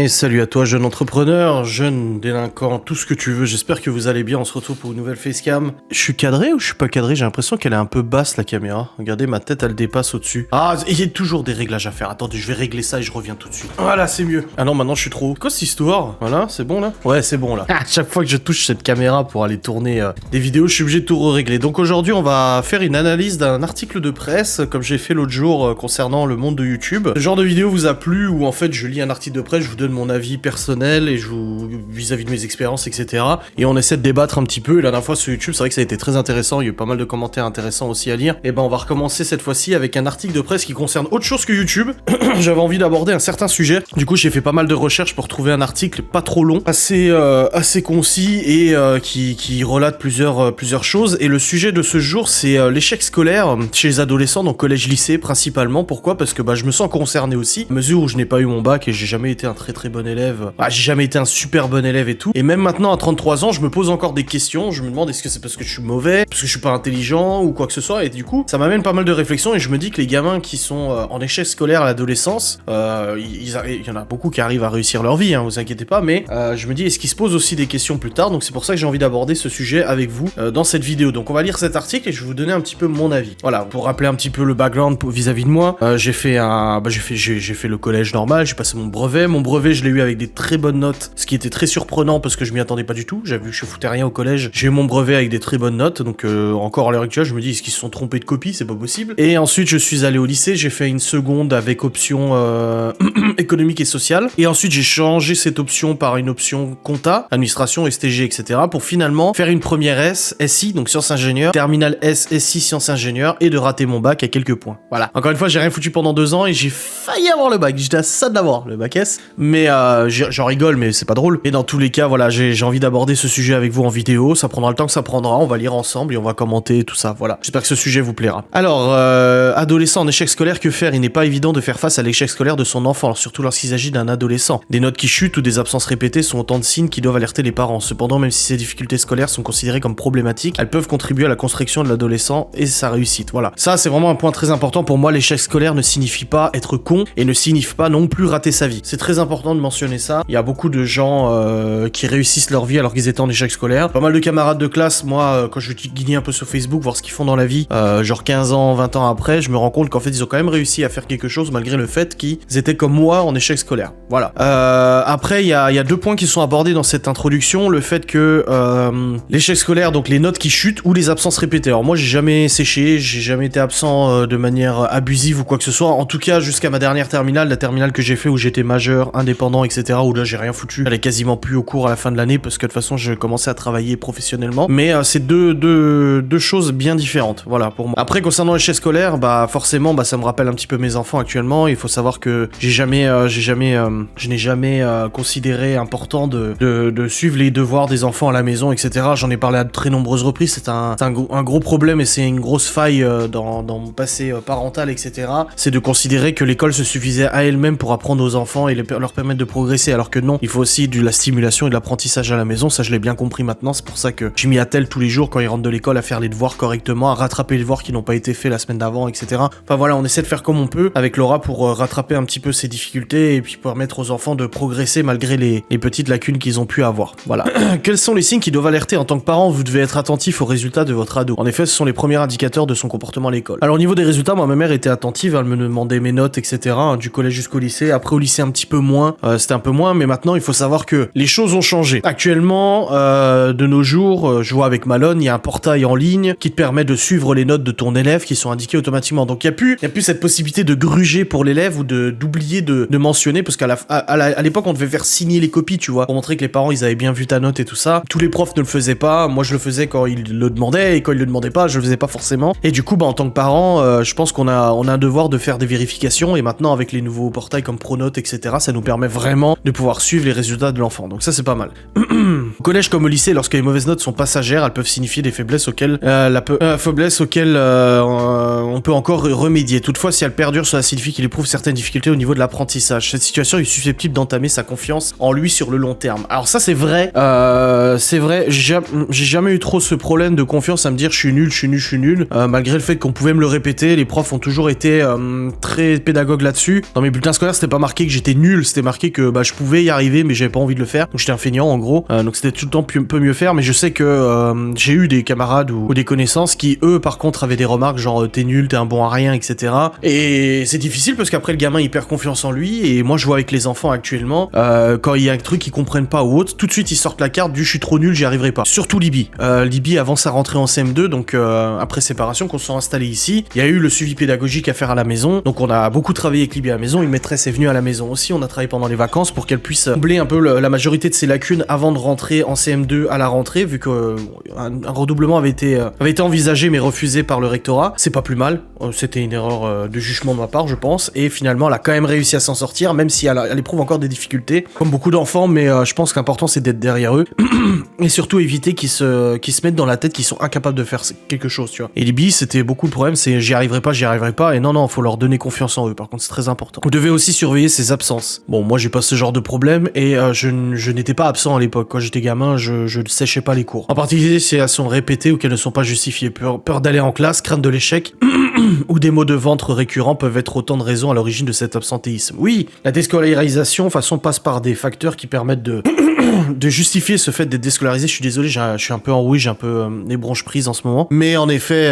Et salut à toi, jeune entrepreneur, jeune délinquant, tout ce que tu veux. J'espère que vous allez bien. On se retrouve pour une nouvelle facecam. Je suis cadré ou je suis pas cadré? J'ai l'impression qu'elle est un peu basse, la caméra. Regardez, ma tête, elle dépasse au-dessus. Ah, il y a toujours des réglages à faire. Attendez, je vais régler ça et je reviens tout de suite. Voilà, c'est mieux. Ah non, maintenant je suis trop haut. Quoi cette histoire? Voilà, c'est bon là? Ouais, c'est bon là. À chaque fois que je touche cette caméra pour aller tourner des vidéos, je suis obligé de tout régler. Donc aujourd'hui, on va faire une analyse d'un article de presse, comme j'ai fait l'autre jour concernant le monde de YouTube. Ce genre de vidéo vous a plu où en fait je lis un article de presse, je vous donne mon avis personnel et je vous vis-à-vis de mes expériences, etc. Et on essaie de débattre un petit peu. Et la dernière fois sur YouTube, c'est vrai que ça a été très intéressant. Il y a eu pas mal de commentaires intéressants aussi à lire. Et ben on va recommencer cette fois-ci avec un article de presse qui concerne autre chose que YouTube. J'avais envie d'aborder un certain sujet. Du coup, j'ai fait pas mal de recherches pour trouver un article pas trop long, assez concis et qui relate plusieurs choses. Et le sujet de ce jour, c'est l'échec scolaire chez les adolescents, donc collège-lycée principalement. Pourquoi? Parce que je me sens concerné aussi, à mesure où je n'ai pas eu mon bac et j'ai jamais été un très bon élève. J'ai jamais été un super bon élève et tout. Et même maintenant, à 33 ans, je me pose encore des questions. Je me demande, est-ce que c'est parce que je suis mauvais, parce que je suis pas intelligent ou quoi que ce soit. Et du coup, ça m'amène pas mal de réflexions et je me dis que les gamins qui sont en échec scolaire à l'adolescence, il y en a beaucoup qui arrivent à réussir leur vie, hein, vous inquiétez pas, mais je me dis, est-ce qu'ils se posent aussi des questions plus tard? Donc c'est pour ça que j'ai envie d'aborder ce sujet avec vous dans cette vidéo. Donc on va lire cet article et je vais vous donner un petit peu mon avis. Voilà, pour rappeler un petit peu le background vis-à-vis de moi, j'ai fait le collège normal, j'ai passé mon brevet. Mon brevet, je l'ai eu avec des très bonnes notes, ce qui était très surprenant parce que je m'y attendais pas du tout. J'avais vu que je foutais rien au collège. J'ai eu mon brevet avec des très bonnes notes, donc encore à l'heure actuelle, je me dis, est-ce qu'ils se sont trompés de copie? C'est pas possible. Et ensuite, je suis allé au lycée, j'ai fait une seconde avec option économique et sociale. Et ensuite, j'ai changé cette option par une option compta, administration, STG, etc. pour finalement faire une première SI, donc sciences ingénieurs, terminale SI, sciences ingénieurs, et de rater mon bac à quelques points. Voilà. Encore une fois, j'ai rien foutu pendant 2 ans et j'ai failli avoir le bac. J'étais à ça de l'avoir, le bac S. Mais j'en rigole, mais c'est pas drôle. Et dans tous les cas, voilà, j'ai envie d'aborder ce sujet avec vous en vidéo. Ça prendra le temps que ça prendra. On va lire ensemble et on va commenter tout ça. Voilà. J'espère que ce sujet vous plaira. Alors, adolescent en échec scolaire, que faire? Il n'est pas évident de faire face à l'échec scolaire de son enfant, surtout lorsqu'il s'agit d'un adolescent. Des notes qui chutent ou des absences répétées sont autant de signes qui doivent alerter les parents. Cependant, même si ces difficultés scolaires sont considérées comme problématiques, elles peuvent contribuer à la construction de l'adolescent et sa réussite. Voilà. Ça, c'est vraiment un point très important pour moi. L'échec scolaire ne signifie pas être con et ne signifie pas non plus rater sa vie. C'est très important de mentionner ça. Il y a beaucoup de gens qui réussissent leur vie alors qu'ils étaient en échec scolaire. Pas mal de camarades de classe, moi, quand je guignais un peu sur Facebook, voir ce qu'ils font dans la vie, genre 15 ans, 20 ans après, je me rends compte qu'en fait, ils ont quand même réussi à faire quelque chose malgré le fait qu'ils étaient comme moi en échec scolaire. Voilà. Après, il y a 2 points qui sont abordés dans cette introduction. Le fait que l'échec scolaire, donc les notes qui chutent ou les absences répétées. Alors moi, j'ai jamais séché, j'ai jamais été absent de manière abusive ou quoi que ce soit. En tout cas, jusqu'à ma dernière terminale, la terminale que j'ai fait où j'étais majeur, indépendant, etc. Où là, j'ai rien foutu. J'allais quasiment plus au cours à la fin de l'année parce que de toute façon, je commençais à travailler professionnellement. Mais c'est deux choses bien différentes. Voilà, pour moi. Après, concernant l'échec scolaire, forcément, ça me rappelle un petit peu mes enfants actuellement. Il faut savoir que je n'ai jamais considéré important de suivre les devoirs des enfants à la maison, etc. J'en ai parlé à de très nombreuses reprises. C'est un gros problème et c'est une grosse faille dans mon passé parental, etc. C'est de considérer que l'école se suffisait à elle-même pour apprendre aux enfants et leur permettre de progresser, alors que non, il faut aussi de la stimulation et de l'apprentissage à la maison. Ça, je l'ai bien compris maintenant. C'est pour ça que je m'y attelle tous les jours quand ils rentrent de l'école à faire les devoirs correctement, à rattraper les devoirs qui n'ont pas été faits la semaine d'avant, etc. Enfin voilà, on essaie de faire comme on peut avec Laura pour rattraper un petit peu ces difficultés et puis permettre aux enfants de progresser malgré les petites lacunes qu'ils ont pu avoir. Voilà. Quels sont les signes qui doivent alerter? En tant que parent, vous devez être attentif aux résultats de votre ado. En effet, ce sont les premiers indicateurs de son comportement à l'école. Alors au niveau des résultats, moi, ma mère était attentive, elle me demandait mes notes, etc. Du collège jusqu'au lycée. Après au lycée un petit peu moins, c'était un peu moins, mais maintenant il faut savoir que les choses ont changé. Actuellement, de nos jours, je vois avec Malone, il y a un portail en ligne qui te permet de suivre les notes de ton élève qui sont indiquées automatiquement. Donc il y a plus cette possibilité de gruger pour l'élève ou d'oublier de mentionner, parce qu'à l'époque on devait faire signer les copies, tu vois, pour montrer que les parents ils avaient bien vu ta note et tout ça. Tous les profs ne le faisaient pas. Moi je le faisais quand ils le demandaient et quand ils le demandaient pas, je le faisais pas forcément. Et du coup, en tant que parent, je pense qu'on a un devoir de faire des vérifications et maintenant avec les nouveaux portails comme Pronote, etc. ça nous permet vraiment de pouvoir suivre les résultats de l'enfant. Donc ça c'est pas mal. Au collège comme au lycée, lorsque les mauvaises notes sont passagères, elles peuvent signifier des faiblesses auxquelles on peut encore remédier. Toutefois, si elles perdurent, cela signifie qu'il éprouve certaines difficultés au niveau de l'apprentissage. Cette situation est susceptible d'entamer sa confiance en lui sur le long terme. Alors ça c'est vrai, j'ai jamais eu trop ce problème de confiance à me dire je suis nul, malgré le fait qu'on pouvait me le répéter. Les profs ont toujours été très pédagogues là-dessus. Dans mes bulletins scolaires, c'était pas marqué que j'étais nul, c'était remarqué que bah, je pouvais y arriver, mais j'avais pas envie de le faire. Donc j'étais un feignant en gros. Donc c'était tout le temps peu mieux faire. Mais je sais que j'ai eu des camarades ou des connaissances qui, eux, par contre, avaient des remarques genre t'es nul, t'es un bon à rien, etc. Et c'est difficile parce qu'après le gamin il perd confiance en lui. Et moi je vois avec les enfants actuellement, quand il y a un truc qu'ils comprennent pas ou autre, tout de suite ils sortent la carte du je suis trop nul, j'y arriverai pas. Surtout Libye. Libye avant sa rentrée en CM2, donc après séparation qu'on se sont installés ici, il y a eu le suivi pédagogique à faire à la maison. Donc on a beaucoup travaillé avec Libye à la maison. Une maîtresse est venue à la maison aussi. On a travaillé pendant les vacances pour qu'elle puisse combler un peu la majorité de ses lacunes avant de rentrer en CM2 à la rentrée, vu que un redoublement avait été envisagé mais refusé par le rectorat. C'est pas plus mal. C'était une erreur de jugement de ma part, je pense. Et finalement, elle a quand même réussi à s'en sortir, même si elle éprouve encore des difficultés, comme beaucoup d'enfants. Mais je pense qu'important c'est d'être derrière eux et surtout éviter qu'ils se mettent dans la tête qu'ils sont incapables de faire quelque chose, tu vois. Et Libye, c'était beaucoup le problème, c'est j'y arriverai pas. Et non, faut leur donner confiance en eux. Par contre, c'est très important. Vous devez aussi surveiller ses absences. Bon, moi, j'ai pas ce genre de problème et je n'étais pas absent à l'époque. Quand j'étais gamin, je ne séchais pas les cours. En particulier si elles sont répétées ou qu'elles ne sont pas justifiées. Peur d'aller en classe, crainte de l'échec ou des maux de ventre récurrents peuvent être autant de raisons à l'origine de cet absentéisme. Oui, la déscolarisation, de toute façon, passe par des facteurs qui permettent de justifier ce fait d'être déscolarisé. Je suis désolé, je suis un peu enroué, j'ai un peu les bronches prises en ce moment. Mais en effet,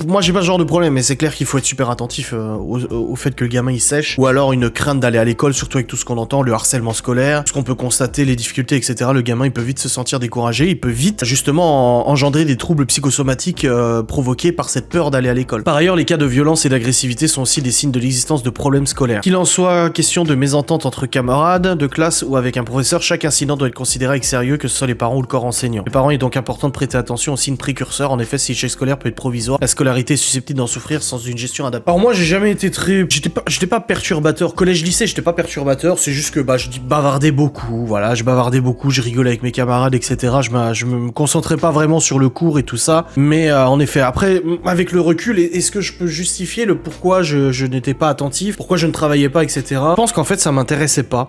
moi j'ai pas ce genre de problème, mais c'est clair qu'il faut être super attentif au fait que le gamin il sèche, ou alors une crainte d'aller à l'école, surtout avec tout ce qu'on entend, le harcèlement scolaire, ce qu'on peut constater, les difficultés, etc. Le gamin il peut vite se sentir découragé, il peut vite justement engendrer des troubles psychosomatiques provoqués par cette peur d'aller à l'école. Par ailleurs, les cas de violence et d'agressivité sont aussi des signes de l'existence de problèmes scolaires. Qu'il en soit question de mésentente entre camarades, de classe ou avec un professeur, chaque incident doit être considéré avec sérieux, que ce soit les parents ou le corps enseignant. Les parents, il est donc important de prêter attention aux signes précurseurs. En effet, si l'échec scolaire peut être provisoire, la scolarité est susceptible d'en souffrir sans une gestion adaptée. Alors moi, j'ai jamais été j'étais pas perturbateur. Collège-lycée, j'étais pas perturbateur. C'est juste que je bavardais beaucoup. Voilà, je bavardais beaucoup, je rigolais avec mes camarades, etc. Je me concentrais pas vraiment sur le cours et tout ça. Mais en effet, après, avec le recul, est-ce que je peux justifier le pourquoi je n'étais pas attentif, pourquoi je ne travaillais pas, etc. Je pense qu'en fait, ça m'intéressait pas.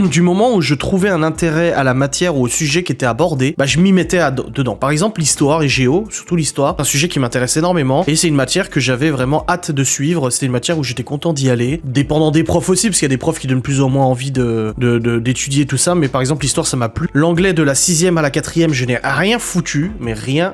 Du moment où je trouvais un intérêt à la matière ou au sujet qui était abordé, je m'y mettais dedans. Par exemple, l'histoire et géo, surtout l'histoire, c'est un sujet qui m'intéresse énormément et c'est une matière que j'avais vraiment hâte de suivre. C'était une matière où j'étais content d'y aller, dépendant des profs aussi, parce qu'il y a des profs qui donnent plus ou moins envie d'étudier tout ça, mais par exemple, l'histoire, ça m'a plu. L'anglais de la 6e à la 4e, je n'ai rien foutu, mais rien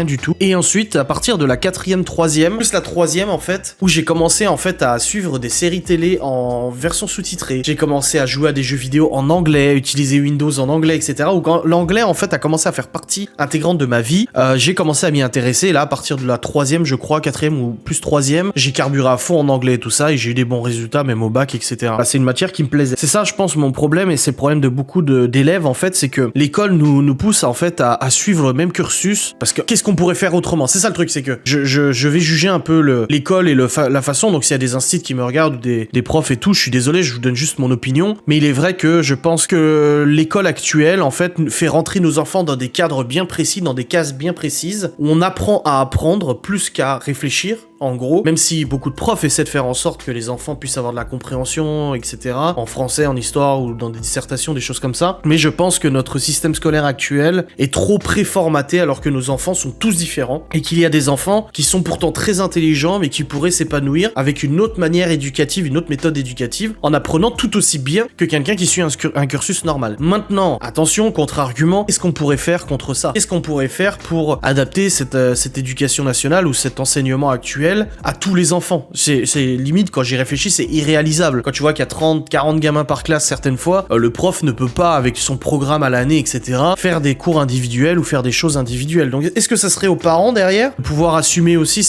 du tout. Et ensuite, à partir de la 4e, 3e, plus la 3e, en fait, où j'ai commencé, en fait, à suivre des séries télé en version sous-titrée. J'ai commencé à jouer à des jeux vidéo en anglais, utiliser Windows en anglais, etc. Où quand l'anglais, en fait, a commencé à faire partie intégrante de ma vie, j'ai commencé à m'y intéresser. Et là, à partir de la 3e, je crois, 4e ou plus 3e, j'ai carburé à fond en anglais et tout ça, et j'ai eu des bons résultats, même au bac, etc. C'est une matière qui me plaisait. C'est ça, je pense, mon problème, et c'est le problème de beaucoup d'élèves, en fait, c'est que l'école nous pousse, en fait, à suivre le même cursus, parce que qu'est-ce qu'on pourrait faire autrement? C'est ça le truc, c'est que je vais juger un peu l'école et la façon, donc s'il y a des instituts qui me regardent, ou des profs et tout, je suis désolé, je vous donne juste mon opinion, mais il est vrai que je pense que l'école actuelle, en fait, fait rentrer nos enfants dans des cadres bien précis, dans des cases bien précises, où on apprend à apprendre plus qu'à réfléchir. En gros, même si beaucoup de profs essaient de faire en sorte que les enfants puissent avoir de la compréhension, etc., en français, en histoire ou dans des dissertations, des choses comme ça, mais je pense que notre système scolaire actuel est trop préformaté alors que nos enfants sont tous différents et qu'il y a des enfants qui sont pourtant très intelligents mais qui pourraient s'épanouir avec une autre manière éducative, une autre méthode éducative, en apprenant tout aussi bien que quelqu'un qui suit un cursus normal. Maintenant, attention, contre-argument, qu'est-ce qu'on pourrait faire contre ça? Qu'est-ce qu'on pourrait faire pour adapter cette éducation nationale ou cet enseignement actuel à tous les enfants? C'est limite, quand j'y réfléchis, c'est irréalisable. Quand tu vois qu'il y a 30, 40 gamins par classe certaines fois, le prof ne peut pas, avec son programme à l'année, etc., faire des cours individuels ou faire des choses individuelles. Donc est-ce que ça serait aux parents derrière de pouvoir assumer aussi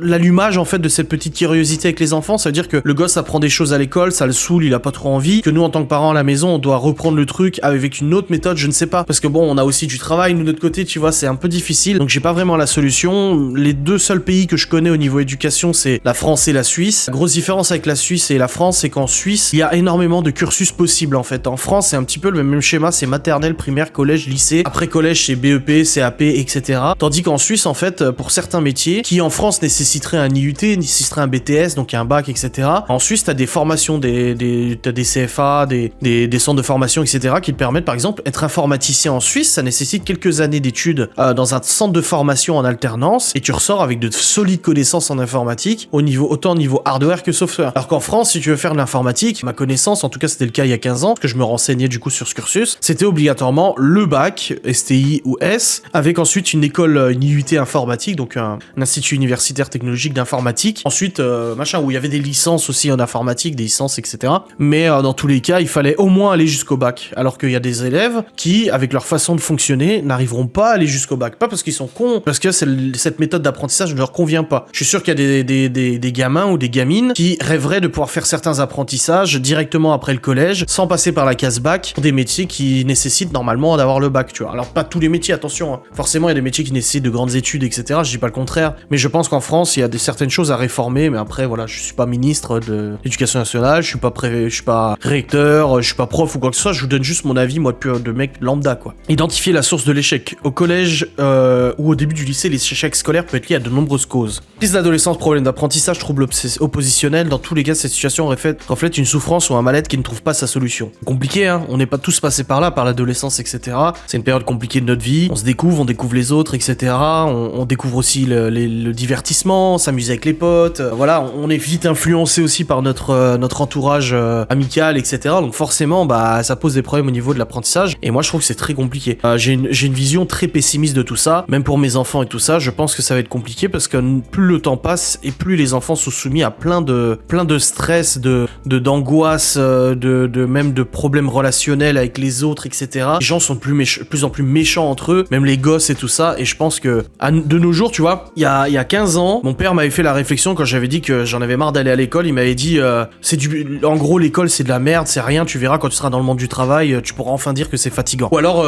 l'allumage en fait de cette petite curiosité avec les enfants? Ça veut dire que le gosse apprend des choses à l'école, ça le saoule, il a pas trop envie, que nous en tant que parents à la maison on doit reprendre le truc avec une autre méthode, je ne sais pas, parce que bon, on a aussi du travail nous de notre côté, tu vois, c'est un peu difficile, donc j'ai pas vraiment la solution. Les deux seuls pays que je connais au niveau éducation, c'est la France et la Suisse. La grosse différence avec la Suisse et la France, c'est qu'en Suisse, il y a énormément de cursus possibles en fait. En France, c'est un petit peu le même schéma, c'est maternelle, primaire, collège, lycée. Après collège, c'est BEP, CAP, etc. Tandis qu'en Suisse, en fait, pour certains métiers, qui en France nécessiteraient un IUT, nécessiteraient un BTS, donc un bac, etc. En Suisse, t'as des formations, t'as des CFA, des centres de formation, etc. qui te permettent, par exemple, être informaticien en Suisse, ça nécessite quelques années d'études dans un centre de formation en alternance, et tu ressors sort avec de solides connaissances en informatique, autant au niveau hardware que software. Alors qu'en France, si tu veux faire de l'informatique, ma connaissance, en tout cas c'était le cas il y a 15 ans, parce que je me renseignais du coup sur ce cursus, c'était obligatoirement le bac, STI ou S, avec ensuite une école, une IUT informatique, donc un institut universitaire technologique d'informatique. Ensuite, où il y avait des licences aussi en informatique, des licences, etc. Mais dans tous les cas, il fallait au moins aller jusqu'au bac. Alors qu'il y a des élèves qui, avec leur façon de fonctionner, n'arriveront pas à aller jusqu'au bac. Pas parce qu'ils sont cons, parce que cette méthode d'apprentissage ne leur convient pas. Je suis sûr qu'il y a des gamins ou des gamines qui rêveraient de pouvoir faire certains apprentissages directement après le collège, sans passer par la case bac, pour des métiers qui nécessitent normalement d'avoir le bac, tu vois. Alors pas tous les métiers, attention, hein. Forcément il y a des métiers qui nécessitent de grandes études, etc. Je dis pas le contraire, mais je pense qu'en France il y a certaines choses à réformer, mais après voilà, je suis pas ministre de l'éducation nationale, je suis pas recteur, je suis pas prof ou quoi que ce soit, je vous donne juste mon avis, moi de mec lambda, quoi. Identifier la source de l'échec. Au collège ou au début du lycée, l'échec scolaire peut être lié à de nombreuses causes. Crise d'adolescence, problème d'apprentissage, troubles oppositionnels, dans tous les cas cette situation reflète une souffrance ou un mal-être qui ne trouve pas sa solution. Compliqué, hein, on n'est pas tous passés par là, par l'adolescence, etc. C'est une période compliquée de notre vie, on découvre les autres, etc. On découvre aussi le divertissement, s'amuser avec les potes, voilà, on est vite influencé aussi par notre entourage amical, etc. Donc forcément, bah ça pose des problèmes au niveau de l'apprentissage, et moi je trouve que c'est très compliqué. J'ai une vision très pessimiste de tout ça, même pour mes enfants et tout ça, je pense que ça va être compliqué parce que plus le temps passe et plus les enfants sont soumis à plein de stress, d'angoisse, même de problèmes relationnels avec les autres, etc. Les gens sont de plus en plus méchants entre eux, même les gosses et tout ça, et je pense que de nos jours, tu vois, il y a 15 ans, mon père m'avait fait la réflexion quand j'avais dit que j'en avais marre d'aller à l'école, il m'avait dit en gros l'école c'est de la merde, c'est rien, tu verras quand tu seras dans le monde du travail, tu pourras enfin dire que c'est fatigant. Ou alors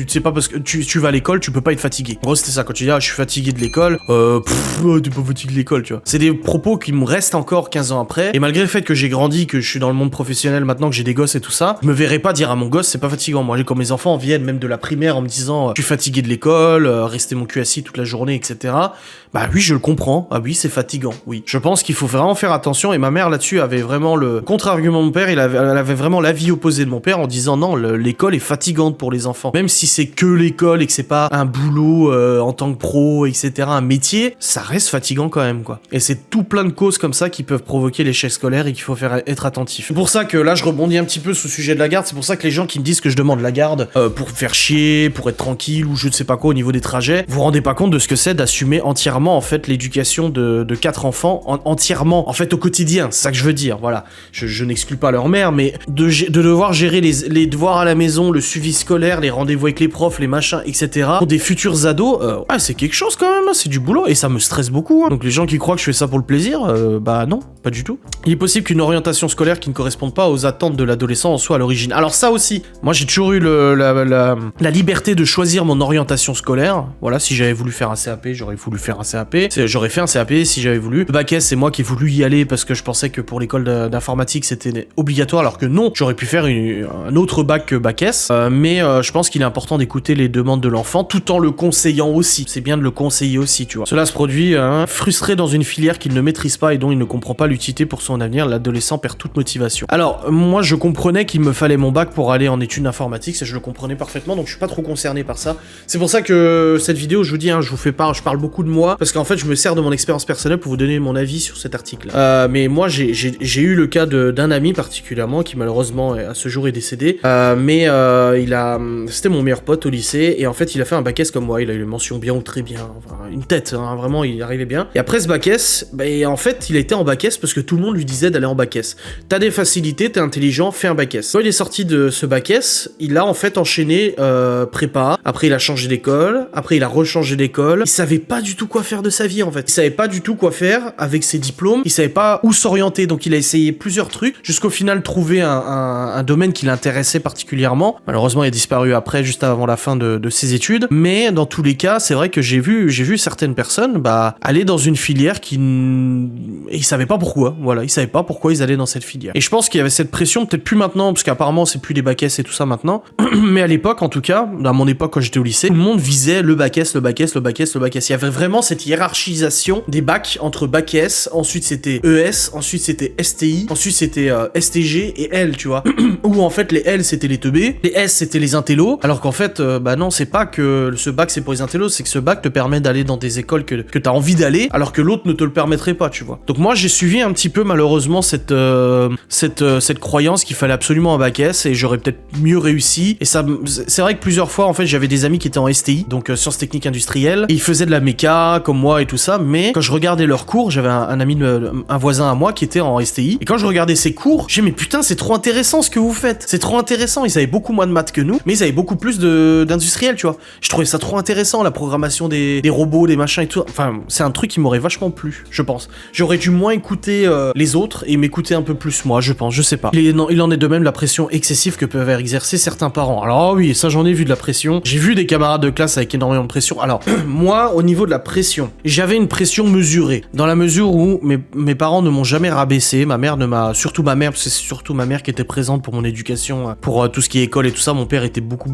c'est pas parce que tu vas à l'école, tu peux pas être fatigué. En gros c'était ça, quand tu dis je suis fatigué de l'école, t'es pas fatigué de l'école, tu vois. C'est des propos qui me restent encore 15 ans après, et malgré le fait que j'ai grandi, que je suis dans le monde professionnel maintenant, que j'ai des gosses et tout ça, je me verrais pas dire à mon gosse c'est pas fatigant. Moi quand mes enfants viennent même de la primaire en me disant je suis fatigué de l'école, rester mon cul assis toute la journée, etc. Bah oui, je le comprends. Ah oui, c'est fatigant. Oui. Je pense qu'il faut vraiment faire attention, et ma mère là-dessus avait vraiment le contre-argument de mon père, elle avait vraiment l'avis opposé de mon père en disant non, l'école est fatigante pour les enfants. Même si c'est que l'école et que c'est pas un boulot en tant que pro, etc., un métier, ça reste fatigant quand même, quoi. Et c'est tout plein de causes comme ça qui peuvent provoquer l'échec scolaire et qu'il faut être attentif. C'est pour ça que là, je rebondis un petit peu sur le sujet de la garde. C'est pour ça que les gens qui me disent que je demande la garde pour faire chier, pour être tranquille ou je ne sais pas quoi au niveau des trajets, vous vous rendez pas compte de ce que c'est d'assumer entièrement en fait l'éducation de 4 enfants entièrement en fait au quotidien. C'est ça que je veux dire. Voilà. Je n'exclus pas leur mère, mais de devoir gérer les devoirs à la maison, le suivi scolaire, les rendez-vous avec les profs, les machins, etc. pour des futurs ados, c'est quelque chose quand même. C'est du boulot et ça me stresse beaucoup. Hein. Donc les gens qui croient que je fais ça pour le plaisir, bah non, pas du tout. Il est possible qu'une orientation scolaire qui ne corresponde pas aux attentes de l'adolescent en soit à l'origine. Alors ça aussi, moi j'ai toujours eu la liberté de choisir mon orientation scolaire. Voilà, si j'avais voulu faire un CAP, j'aurais voulu faire un CAP. J'aurais fait un CAP si j'avais voulu. Le bac S, c'est moi qui ai voulu y aller parce que je pensais que pour l'école d'informatique c'était obligatoire, alors que non, j'aurais pu faire un autre bac que bac S. Mais je pense qu'il est important d'écouter les demandes de l'enfant tout en le conseillant aussi. C'est bien de le conseiller aussi, tu vois. Cela se produit frustré dans une filière qu'il ne maîtrise pas et dont il ne comprend pas l'utilité pour son avenir. L'adolescent perd toute motivation. Alors, moi je comprenais qu'il me fallait mon bac pour aller en études informatiques, ça je le comprenais parfaitement, donc je suis pas trop concerné par ça. C'est pour ça que cette vidéo, je vous dis, je parle beaucoup de moi, parce qu'en fait je me sers de mon expérience personnelle pour vous donner mon avis sur cet article. Mais moi j'ai eu le cas d'un ami particulièrement qui malheureusement à ce jour est décédé, c'était mon meilleur pote au lycée, et en fait il a fait un bac S comme moi, il a eu une mention bien ou très bien, enfin, une tête, hein, vraiment il arrivait bien. Et après ce bac S, en fait il a été en bac S parce que tout le monde lui disait d'aller en bac S. T'as des facilités, t'es intelligent, fais un bac S. Quand il est sorti de ce bac S, il a en fait enchaîné prépa, après il a changé d'école, après il a rechangé d'école, il savait pas du tout quoi faire de sa vie en fait. Il savait pas du tout quoi faire avec ses diplômes, il savait pas où s'orienter, donc il a essayé plusieurs trucs, jusqu'au final trouver un domaine qui l'intéressait particulièrement. Malheureusement il a disparu après, juste avant la fin de ses études, mais dans tous les cas, c'est vrai que j'ai vu certaines personnes aller dans une filière ils savaient pas pourquoi, voilà, ils savaient pas pourquoi ils allaient dans cette filière. Et je pense qu'il y avait cette pression, peut-être plus maintenant, parce qu'apparemment c'est plus les bac S et tout ça maintenant, mais à l'époque en tout cas, à mon époque quand j'étais au lycée, tout le monde visait le bac S, le bac S, le bac S, le bac S. Il y avait vraiment cette hiérarchisation des bacs entre bac S, ensuite c'était ES, ensuite c'était STI, ensuite c'était STG et L, tu vois. Où en fait les L c'était les teubés, les S c'était les intellos, alors qu'en fait non, c'est pas que ce bac c'est pour les intellos, c'est que ce bac te permet d'aller dans des écoles que t'as envie d'aller, alors que l'autre ne te le permettrait pas, tu vois. Donc moi, j'ai suivi un petit peu, malheureusement, cette croyance qu'il fallait absolument un bac S, et j'aurais peut-être mieux réussi. Et ça, c'est vrai que plusieurs fois, en fait, j'avais des amis qui étaient en STI, donc sciences techniques industrielles, et ils faisaient de la méca, comme moi et tout ça, mais quand je regardais leurs cours, j'avais un voisin à moi qui était en STI, et quand je regardais ses cours, j'ai dit, mais putain, c'est trop intéressant ce que vous faites, c'est trop intéressant. Ils avaient beaucoup moins de maths que nous, mais ils avaient beaucoup plus d'industriels, tu vois. Je trouvais ça trop intéressant, la programmation des robots, des machins et tout. Enfin, c'est un truc qui m'aurait vachement plu, je pense. J'aurais dû moins écouter les autres et m'écouter un peu plus moi, je pense, je sais pas. Il en est de même la pression excessive que peuvent exercer certains parents. Alors oui, ça j'en ai vu de la pression. J'ai vu des camarades de classe avec énormément de pression. Alors, moi, au niveau de la pression, j'avais une pression mesurée, dans la mesure où mes parents ne m'ont jamais rabaissé. Ma mère ne m'a... Surtout ma mère, parce que c'est surtout ma mère qui était présente pour mon éducation, pour tout ce qui est école et tout ça. Mon père était beaucoup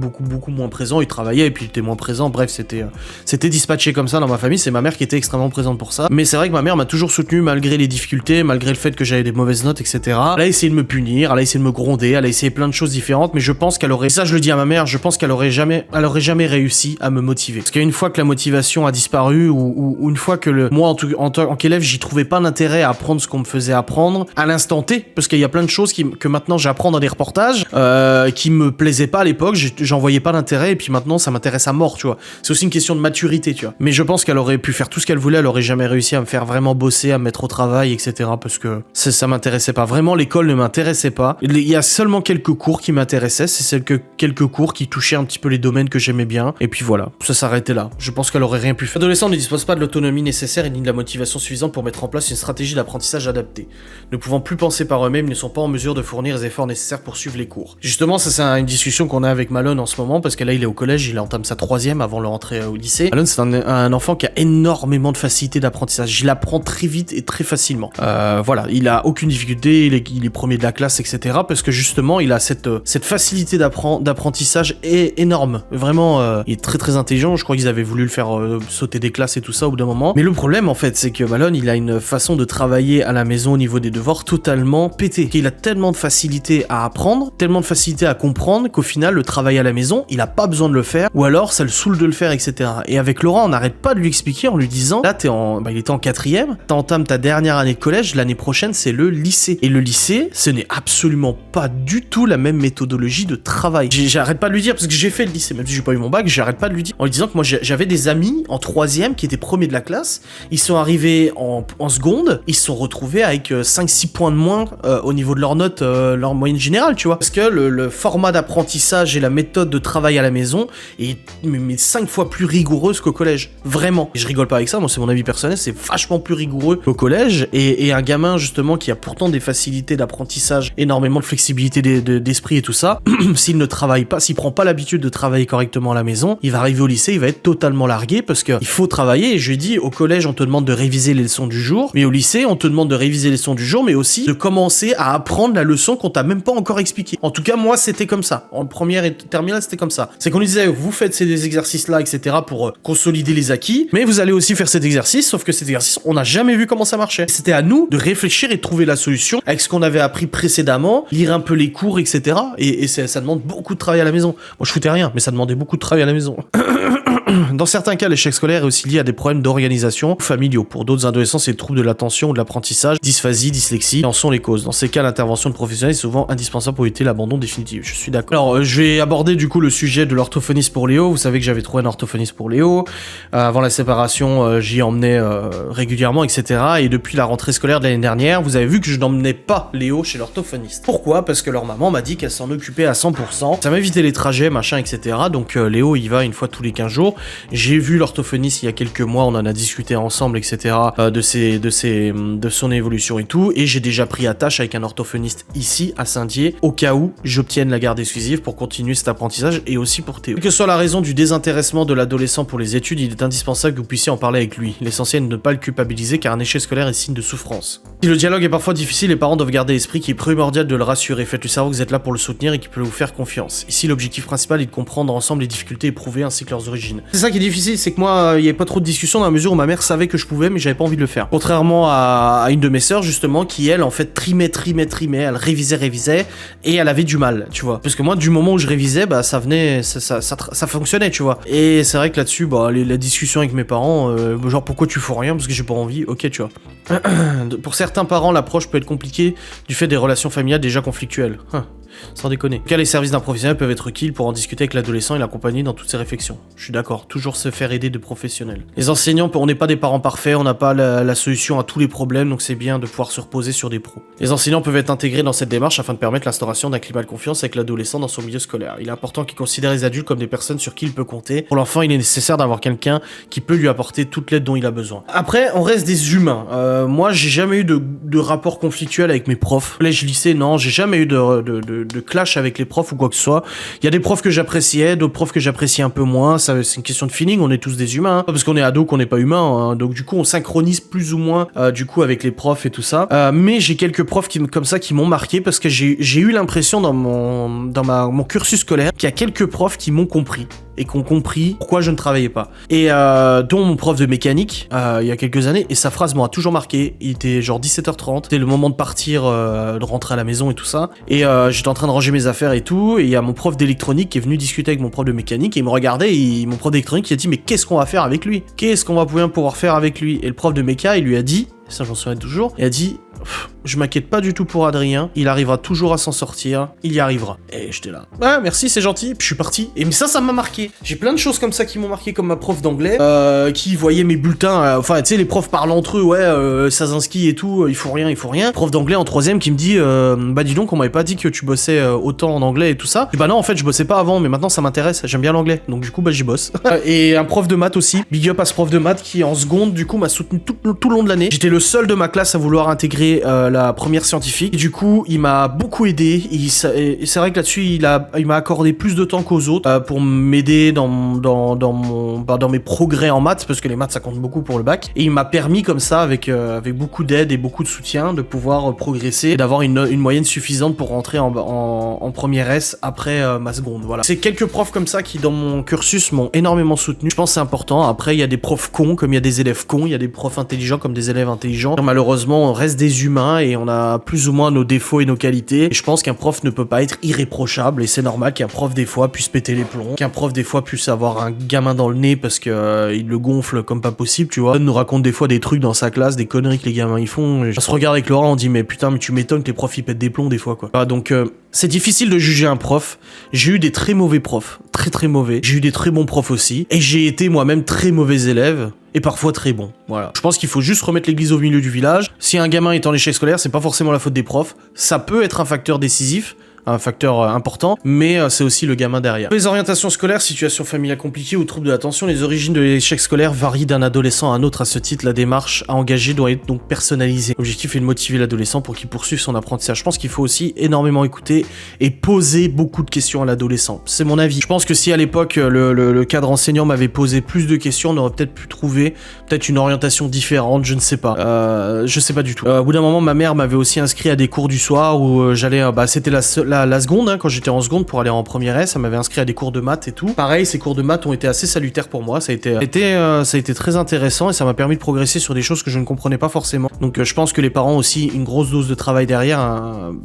moins présent, il travaillait et puis il était moins présent. Bref, c'était dispatché comme ça dans ma famille. C'est ma mère qui était extrêmement présente pour ça. Mais c'est vrai que ma mère m'a toujours soutenu malgré les difficultés, malgré le fait que j'avais des mauvaises notes, etc. Elle a essayé de me punir, elle a essayé de me gronder, elle a essayé plein de choses différentes, mais je pense qu'elle aurait... Ça, je le dis à ma mère, je pense qu'elle aurait jamais réussi à me motiver. Parce qu'une fois que la motivation a disparu, ou une fois que moi, en tant qu'élève, j'y trouvais pas l'intérêt à apprendre ce qu'on me faisait apprendre à l'instant T, parce qu'il y a plein de choses que maintenant j'apprends dans des reportages, qui me plaisaient pas à l'époque, j'en voyais pas l'intérêt, et puis maintenant ça m'intéresse à mort, tu vois. C'est aussi une question de maturité, tu vois. Mais je pense qu'elle aurait pu faire tout ce qu'elle voulait, elle aurait jamais réussi à me faire vraiment bosser, à me mettre au travail, etc. Parce que ça m'intéressait pas. Vraiment, l'école ne m'intéressait pas. Il y a seulement quelques cours qui m'intéressaient, c'est quelques cours qui touchaient un petit peu les domaines que j'aimais bien, et puis voilà, ça s'arrêtait là. Je pense qu'elle aurait rien pu faire. L'adolescent ne dispose pas de l'autonomie nécessaire et ni de la motivation suffisante pour mettre en place une stratégie d'apprentissage adaptée. Ne pouvant plus penser par eux-mêmes, ils ne sont pas en mesure de fournir les efforts nécessaires pour suivre les cours. Justement, ça c'est une discussion qu'on a avec Malone en ce moment, parce que là il est au collège, il entame sa 3e avant de rentrer au lycée. Malone, c'est un enfant qui a énormément de facilité d'apprentissage, il apprend très vite et très facilement. Voilà, il a aucune difficulté, il est premier de la classe, etc. Parce que justement, il a cette facilité d'apprentissage est énorme. Vraiment, il est très intelligent. Je crois qu'ils avaient voulu le faire sauter des classes et tout ça au bout d'un moment. Mais le problème, en fait, c'est que Malone, il a une façon de travailler à la maison au niveau des devoirs totalement pété. Il a tellement de facilité à apprendre, tellement de facilité à comprendre qu'au final, le travail à la maison, il a pas besoin de le faire, ou alors ça le saoule de le faire, etc. Et avec Laurent, on n'arrête pas de lui expliquer en lui disant, là, il était en 4e, t'entames ta dernière année de collège, l'année prochaine, c'est le lycée. Et le lycée, ce n'est absolument pas du tout la même méthodologie de travail. J'arrête pas de lui dire, parce que j'ai fait le lycée, même si j'ai pas eu mon bac, j'arrête pas de lui dire, en lui disant que moi, j'avais des amis en 3e qui étaient premiers de la classe, ils sont arrivés en seconde, ils se sont retrouvés avec 5-6 points de moins au niveau de leur note, leur moyenne générale, tu vois. Parce que le format d'apprentissage et la méthode de travail à la maison est 5 fois plus rigoureuse qu'au collège. Vraiment. Et je rigole pas avec ça, moi c'est mon avis personnel, c'est vachement plus rigoureux qu'au collège, et un gamin justement qui a pourtant des facilités d'apprentissage, énormément de flexibilité d'esprit et tout ça, s'il ne travaille pas, s'il prend pas l'habitude de travailler correctement à la maison, il va arriver au lycée, il va être totalement largué, parce que il faut travailler. Et je lui dis, au collège on te demande de réviser les leçons du jour, mais au lycée on te demande de réviser les leçons du jour, mais aussi de commencer à apprendre la leçon qu'on t'a même pas encore expliquée. En tout cas moi c'était comme ça, en première et terminale c'était comme ça. C'est qu'on lui disait, vous faites ces exercices là, etc. pour consolider les acquis, mais vous allez aussi faire cet exercice, sauf que cet exercice on n'a jamais vu comment ça marchait. C'était à nous de réfléchir et de trouver la solution avec ce qu'on avait appris précédemment, lire un peu les cours, etc. Et ça demande beaucoup de travail à la maison. Moi je foutais rien, mais ça demandait beaucoup de travail à la maison. Dans certains cas, l'échec scolaire est aussi lié à des problèmes d'organisation familiaux. Pour d'autres adolescents, c'est des troubles de l'attention ou de l'apprentissage, dysphasie, dyslexie, en sont les causes. Dans ces cas, l'intervention de professionnels est souvent indispensable pour éviter l'abandon définitif. Je suis d'accord. Alors, je vais aborder du coup le sujet de l'orthophoniste pour Léo. Vous savez que j'avais trouvé un orthophoniste pour Léo. Avant la séparation, j'y emmenais régulièrement, etc. Et depuis la rentrée scolaire de l'année dernière, vous avez vu que je n'emmenais pas Léo chez l'orthophoniste. Pourquoi ? Parce que leur maman m'a dit qu'elle s'en occupait à 100%. Ça m'évitait les trajets, machin, etc. Donc Léo, il va une fois tous les 15 jours. J'ai vu l'orthophoniste il y a quelques mois, on en a discuté ensemble, etc. De son évolution et tout, et j'ai déjà pris attache avec un orthophoniste ici à Saint-Dié, au cas où j'obtienne la garde exclusive pour continuer cet apprentissage et aussi pour Théo. Quelle que soit la raison du désintéressement de l'adolescent pour les études, il est indispensable que vous puissiez en parler avec lui. L'essentiel est de ne pas le culpabiliser car un échec scolaire est signe de souffrance. Si le dialogue est parfois difficile, les parents doivent garder l'esprit qu'il est primordial de le rassurer. Faites-lui savoir que vous êtes là pour le soutenir et qu'il peut vous faire confiance. Ici, l'objectif principal est de comprendre ensemble les difficultés éprouvées ainsi que leurs origines. C'est ça qui est difficile, c'est que moi, il n'y avait pas trop de discussion dans la mesure où ma mère savait que je pouvais, mais j'avais pas envie de le faire. Contrairement à une de mes sœurs, justement, qui elle, en fait, trimait, elle révisait, et elle avait du mal, tu vois. Parce que moi, du moment où je révisais, bah, ça venait, ça fonctionnait, tu vois. Et c'est vrai que là-dessus, bah, la discussion avec mes parents, genre, pourquoi tu fous rien? Parce que j'ai pas envie, ok, tu vois. Pour certains parents, l'approche peut être compliquée du fait des relations familiales déjà conflictuelles. Sans déconner. En tout cas, les services d'un professionnel peuvent être utiles pour en discuter avec l'adolescent et l'accompagner dans toutes ses réflexions. Je suis d'accord, toujours se faire aider de professionnels. Les enseignants, on n'est pas des parents parfaits, on n'a pas la solution à tous les problèmes, donc c'est bien de pouvoir se reposer sur des pros. Les enseignants peuvent être intégrés dans cette démarche afin de permettre l'instauration d'un climat de confiance avec l'adolescent dans son milieu scolaire. Il est important qu'il considère les adultes comme des personnes sur qui il peut compter. Pour l'enfant, il est nécessaire d'avoir quelqu'un qui peut lui apporter toute l'aide dont il a besoin. Après, on reste des humains. Moi, j'ai jamais eu de rapport conflictuel avec mes profs. Collège, lycée, non, j'ai jamais eu de clash avec les profs ou quoi que ce soit. Il y a des profs que j'appréciais, d'autres profs que j'appréciais un peu moins. Ça, c'est une question de feeling, on est tous des humains. Pas parce qu'on est ado qu'on n'est pas humain, hein. Donc du coup, on synchronise plus ou moins du coup avec les profs et tout ça. Mais j'ai quelques profs comme ça qui m'ont marqué parce que j'ai eu l'impression dans mon cursus scolaire qu'il y a quelques profs qui m'ont compris et qui ont compris pourquoi je ne travaillais pas. Et dont mon prof de mécanique, il y a quelques années, et sa phrase m'a toujours marqué. Il était genre 17h30, c'était le moment de partir, de rentrer à la maison et tout ça. Et j'étais en train de ranger mes affaires et tout, et il y a mon prof d'électronique qui est venu discuter avec mon prof de mécanique, et il me regardait, et mon prof d'électronique il a dit mais qu'est-ce qu'on va faire avec lui? Qu'est-ce qu'on va pouvoir faire avec lui? Et le prof de méca, il lui a dit, ça j'en souviens toujours, il a dit je m'inquiète pas du tout pour Adrien, il arrivera toujours à s'en sortir, il y arrivera. Et j'étais là, ouais merci c'est gentil, puis je suis parti. Et mais ça m'a marqué. J'ai plein de choses comme ça qui m'ont marqué, comme ma prof d'anglais, qui voyait mes bulletins, enfin tu sais les profs parlent entre eux, ouais Sazinski et tout, il faut rien. Prof d'anglais en 3ème qui me dit, bah dis donc on m'avait pas dit que tu bossais autant en anglais et tout ça. Et bah non en fait je bossais pas avant, mais maintenant ça m'intéresse, j'aime bien l'anglais, donc du coup bah j'y bosse. Et un prof de maths aussi, big up à ce prof de maths qui en seconde du coup m'a soutenu tout le long de l'année. J'étais le seul de ma classe à vouloir intégrer la première scientifique. Et du coup, il m'a beaucoup aidé. Et c'est vrai que là-dessus, il m'a accordé plus de temps qu'aux autres pour m'aider dans mes progrès en maths, parce que les maths ça compte beaucoup pour le bac. Et il m'a permis comme ça, avec beaucoup d'aide et beaucoup de soutien, de pouvoir progresser et d'avoir une moyenne suffisante pour rentrer en première S après ma seconde. Voilà. C'est quelques profs comme ça qui, dans mon cursus, m'ont énormément soutenu. Je pense que c'est important. Après, il y a des profs cons comme il y a des élèves cons. Il y a des profs intelligents comme des élèves intelligents. Malheureusement, on reste des humains et on a plus ou moins nos défauts et nos qualités. Et je pense qu'un prof ne peut pas être irréprochable, et c'est normal qu'un prof des fois puisse péter les plombs, qu'un prof des fois puisse avoir un gamin dans le nez parce que il le gonfle comme pas possible, tu vois. Il nous raconte des fois des trucs dans sa classe, des conneries que les gamins ils font. On se regarde avec Laura, on dit mais putain mais tu m'étonnes que les profs ils pètent des plombs des fois quoi. Voilà, donc c'est difficile de juger un prof. J'ai eu des très mauvais profs, très mauvais. J'ai eu des très bons profs aussi, et j'ai été moi-même très mauvais élève. Et parfois très bon. Voilà. Je pense qu'il faut juste remettre l'église au milieu du village. Si un gamin est en échec scolaire, c'est pas forcément la faute des profs. Ça peut être un facteur décisif, un facteur important, mais c'est aussi le gamin derrière. Les orientations scolaires, situation familiale compliquée ou troubles de l'attention, les origines de l'échec scolaire varient d'un adolescent à un autre. À ce titre, la démarche à engager doit être donc personnalisée. L'objectif est de motiver l'adolescent pour qu'il poursuive son apprentissage. Je pense qu'il faut aussi énormément écouter et poser beaucoup de questions à l'adolescent. C'est mon avis. Je pense que si à l'époque le cadre enseignant m'avait posé plus de questions, on aurait peut-être pu trouver une orientation différente, je ne sais pas. Je sais pas du tout. Au bout d'un moment, ma mère m'avait aussi inscrit à des cours du soir où j'allais, c'était la seconde, hein, quand j'étais en seconde pour aller en première S, ça m'avait inscrit à des cours de maths et tout. Pareil, ces cours de maths ont été assez salutaires pour moi, ça a été très intéressant et ça m'a permis de progresser sur des choses que je ne comprenais pas forcément. Donc je pense que les parents aussi, une grosse dose de travail derrière.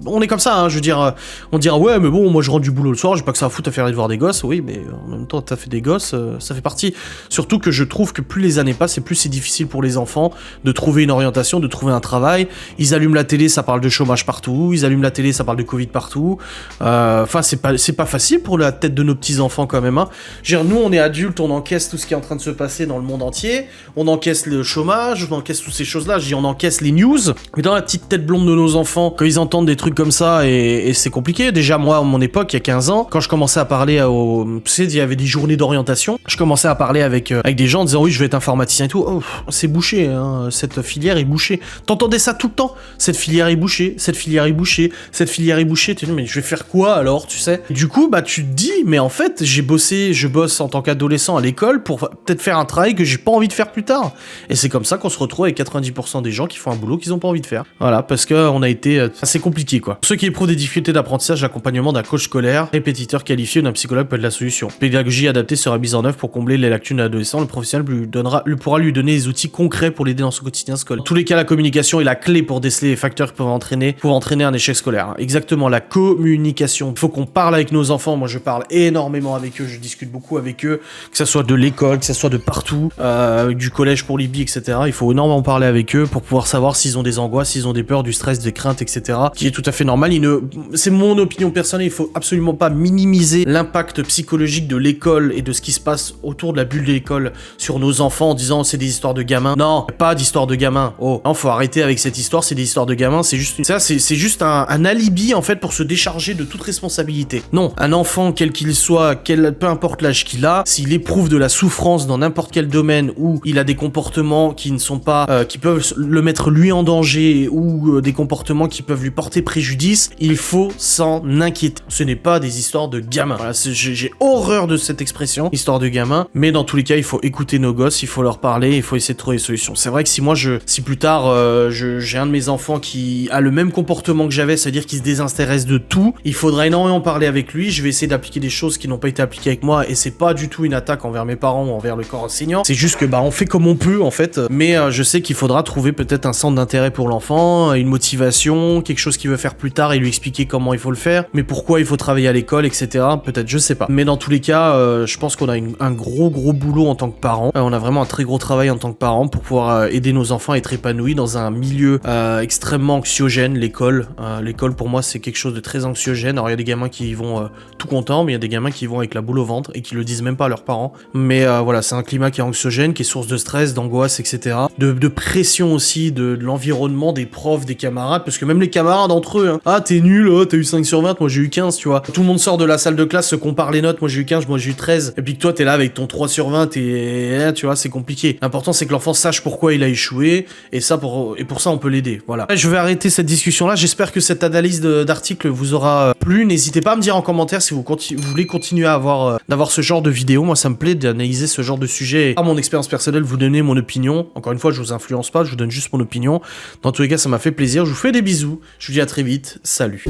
On est comme ça, hein, je veux dire, on dira ouais mais bon moi je rentre du boulot le soir, j'ai pas que ça à foutre à faire les devoirs des gosses, oui mais en même temps t'as fait des gosses, ça fait partie. Surtout que je trouve que plus les années passent et plus c'est difficile pour les enfants de trouver une orientation, de trouver un travail. Ils allument la télé, ça parle de chômage partout, ils allument la télé, ça parle de Covid partout. Enfin c'est pas facile pour la tête de nos petits enfants quand même, hein. Je veux dire, nous on est adultes, on encaisse tout ce qui est en train de se passer dans le monde entier, on encaisse le chômage, on encaisse toutes ces choses là, je dis on encaisse les news, mais dans la petite tête blonde de nos enfants, quand ils entendent des trucs comme ça, et c'est compliqué. Déjà moi à mon époque, il y a 15 ans, quand je commençais à parler tu sais, il y avait des journées d'orientation, je commençais à parler avec des gens en disant oui je vais être informaticien et tout, oh, c'est bouché, hein, cette filière est bouchée. T'entendais ça tout le temps, cette filière est bouchée, cette filière est bouchée, cette filière est bouchée, tu dis mais je vais faire quoi alors, tu sais? Du coup, bah tu te dis, mais en fait, je bosse en tant qu'adolescent à l'école pour peut-être faire un travail que j'ai pas envie de faire plus tard. Et c'est comme ça qu'on se retrouve avec 90% des gens qui font un boulot qu'ils ont pas envie de faire. Voilà, parce que on a été assez compliqué quoi. Pour ceux qui éprouvent des difficultés d'apprentissage, l'accompagnement d'un coach scolaire, répétiteur qualifié ou d'un psychologue peut être la solution. Pédagogie adaptée sera mise en œuvre pour combler les lacunes de l'adolescent. Le professionnel pourra lui donner des outils concrets pour l'aider dans son quotidien scolaire. Dans tous les cas, la communication est la clé pour déceler les facteurs qui peuvent entraîner un échec scolaire. Exactement, la communication. Il faut qu'on parle avec nos enfants. Moi, je parle énormément avec eux, je discute beaucoup avec eux, que ça soit de l'école, que ça soit de partout, du collège pour l'IBI, etc. Il faut énormément parler avec eux pour pouvoir savoir s'ils ont des angoisses, s'ils ont des peurs, du stress, des craintes, etc. Qui est tout à fait normal. C'est mon opinion personnelle, il faut absolument pas minimiser l'impact psychologique de l'école et de ce qui se passe autour de la bulle de l'école sur nos enfants en disant c'est des histoires de gamins. Non, pas d'histoires de gamins. Oh, non, faut arrêter avec cette histoire, c'est des histoires de gamins, c'est juste un alibi en fait pour se décharger de toute responsabilité. Non, un enfant quel qu'il soit, peu importe l'âge qu'il a, s'il éprouve de la souffrance dans n'importe quel domaine où il a des comportements qui ne sont pas qui peuvent le mettre lui en danger ou des comportements qui peuvent lui porter préjudice, il faut s'en inquiéter. Ce n'est pas des histoires de gamins. Voilà, j'ai horreur de cette expression, histoire de gamins, mais dans tous les cas, il faut écouter nos gosses, il faut leur parler, il faut essayer de trouver des solutions. C'est vrai que si plus tard j'ai un de mes enfants qui a le même comportement que j'avais, c'est-à-dire qu'il se désintéresse de tout, il faudra énormément parler avec lui, je vais essayer d'appliquer des choses qui n'ont pas été appliquées avec moi, et c'est pas du tout une attaque envers mes parents ou envers le corps enseignant, c'est juste que on fait comme on peut en fait, mais je sais qu'il faudra trouver peut-être un centre d'intérêt pour l'enfant, une motivation, quelque chose qu'il veut faire plus tard et lui expliquer comment il faut le faire, mais pourquoi il faut travailler à l'école, etc. Peut-être, je sais pas. Mais dans tous les cas, je pense qu'on a un gros boulot en tant que parents. On a vraiment un très gros travail en tant que parents pour pouvoir aider nos enfants à être épanouis dans un milieu extrêmement anxiogène, l'école. L'école pour moi c'est quelque chose de très anxiogène. Alors il y a des gamins qui y vont tout contents, mais il y a des gamins qui y vont avec la boule au ventre et qui le disent même pas à leurs parents. Mais voilà, c'est un climat qui est anxiogène, qui est source de stress, d'angoisse, etc. De pression aussi, de l'environnement, des profs, des camarades, parce que même les camarades entre eux, hein, ah t'es nul, oh, t'as eu 5 sur 20, moi j'ai eu 15, tu vois. Tout le monde sort de la salle de classe, se compare les notes, moi j'ai eu 15, moi j'ai eu 13, et puis que toi t'es là avec ton 3 sur 20, et tu vois, c'est compliqué. L'important c'est que l'enfant sache pourquoi il a échoué, et pour ça on peut l'aider, voilà. Je vais arrêter cette discussion là, j'espère que cette analyse d'article vous aura plu, n'hésitez pas à me dire en commentaire si vous voulez continuer à d'avoir ce genre de vidéo. Moi ça me plaît d'analyser ce genre de sujet, à mon expérience personnelle, vous donner mon opinion. Encore une fois, je vous influence pas, je vous donne juste mon opinion. Dans tous les cas, ça m'a fait plaisir, je vous fais des bisous, je vous dis à très vite, salut.